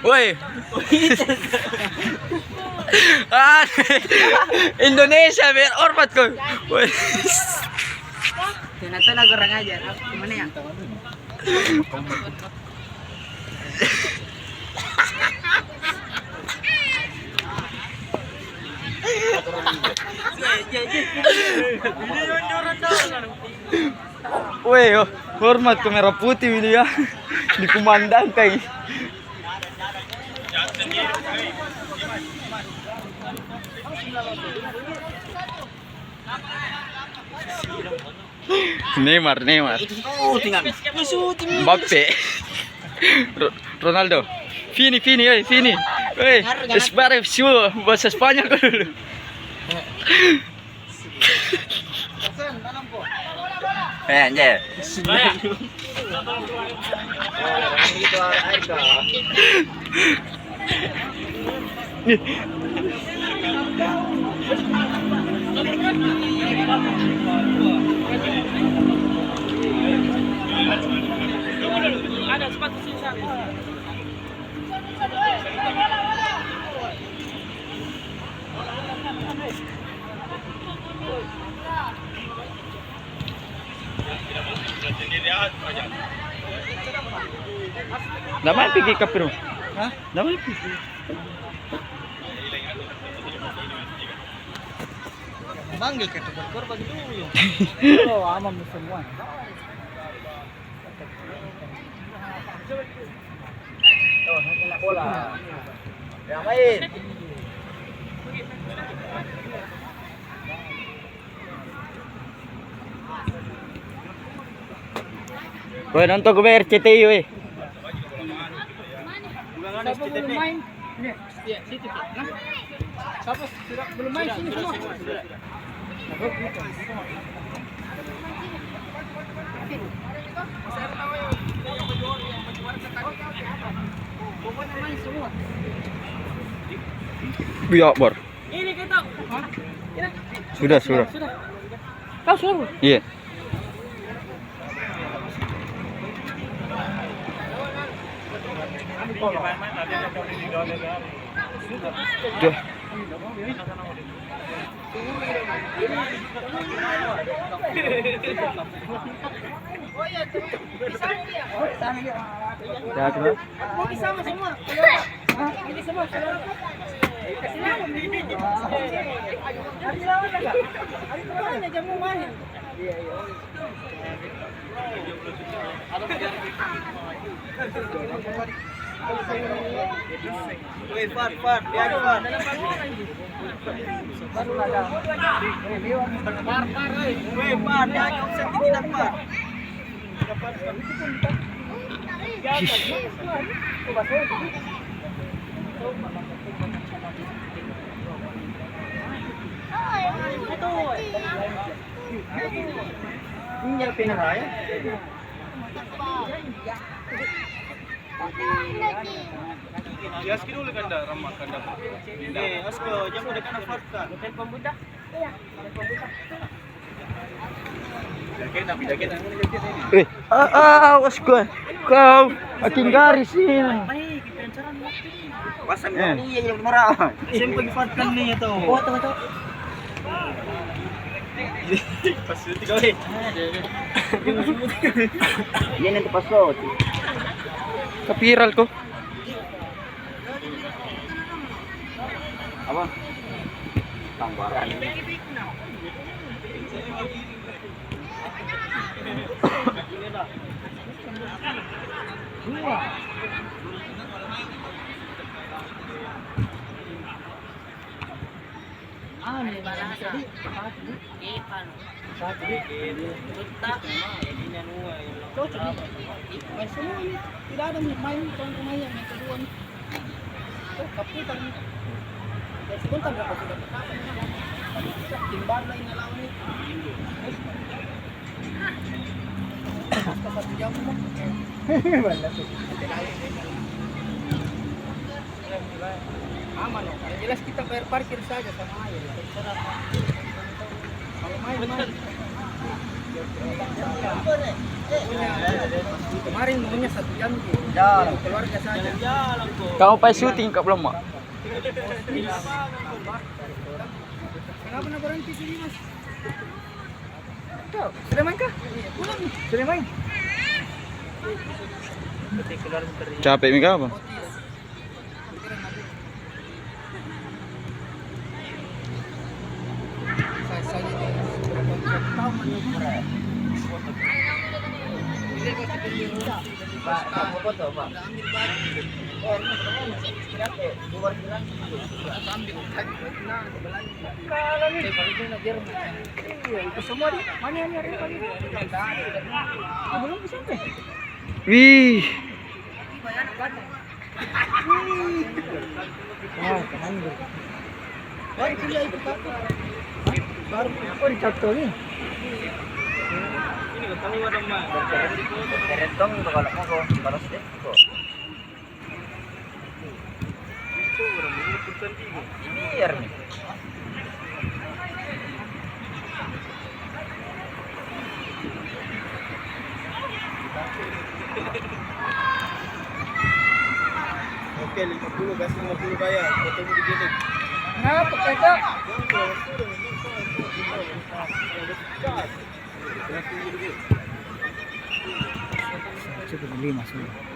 Woi. Ah, Indonesia biar hormat kau. Woi. Ternyata lah kurang ajar. Gimana ya? Woi, hormat ke merah putih ini ya. Dikumandangkan. Neymar. Mbappe. Ronaldo. Vini, Vini. Woi, sebarang bahasa Spanyol kau dulu. Anjir. Ada sepatu sisa. Namanya pergi ke Peru. Hah? Namanya pergi. Manggil ke tukang korban dulu. Oh, aman semua. Tuh, kena bola. Yang main. Woi, nonton gue RCTI woi. Siapa belum main? Iya, situ. Nah. Siapa sudah belum main sini semua? Biar Akbar. Ini kita. Sudah. Kau suruh. Iya. Tuh. Ya, coba. Ini sama semua. Ini semua. Hari lawan enggak? Hari kemana jamu main? Iya. Woi, Far, dia Far. Baru ada. Par, Woi, Far, dia offset tidak, Far. Ini pindah raya. Ya, sekian dulu kan dah ramah kan dah. Asko, jangan udah kena farkan. Telepon bunda? Iya. Awas gue. Kau makin garis nih. Pasang ini yang merah. Siyempre farkan niya to. Oh, tahu. Pasuti kau eh. Yan ang pasot. Kapiral ko. Apa? Tambaran. Nih bahasa. Ipan. Cocok. Main semua ini. Tidak ada main pemain yang kedua nih. Oh, kapitan. Sebentar berapa sudah berapa? Timbar lain lawan ini. Satu jam mah. Aman loh. Yang jelas kita bayar parkir saja sama aja. Terserah. Kalau main. Kemarin maunya 1 jam keluarga saja. Kamu pas syuting kak belum mak? Kenapa nak berhenti sini mas? Kau sudah main kah? Pulang sudah main. Capek Mika apa? Wih. Baru apa dicatat ni? Ini keluar dong, Mak. Terentong itu kalau mau kok balas deh kok. Itu orang mengumpulkan ini. Ini ya nih. Oke, 50 kasih 50 bayar. Ketemu di sini. Kenapa kata? Cukup 5 semua.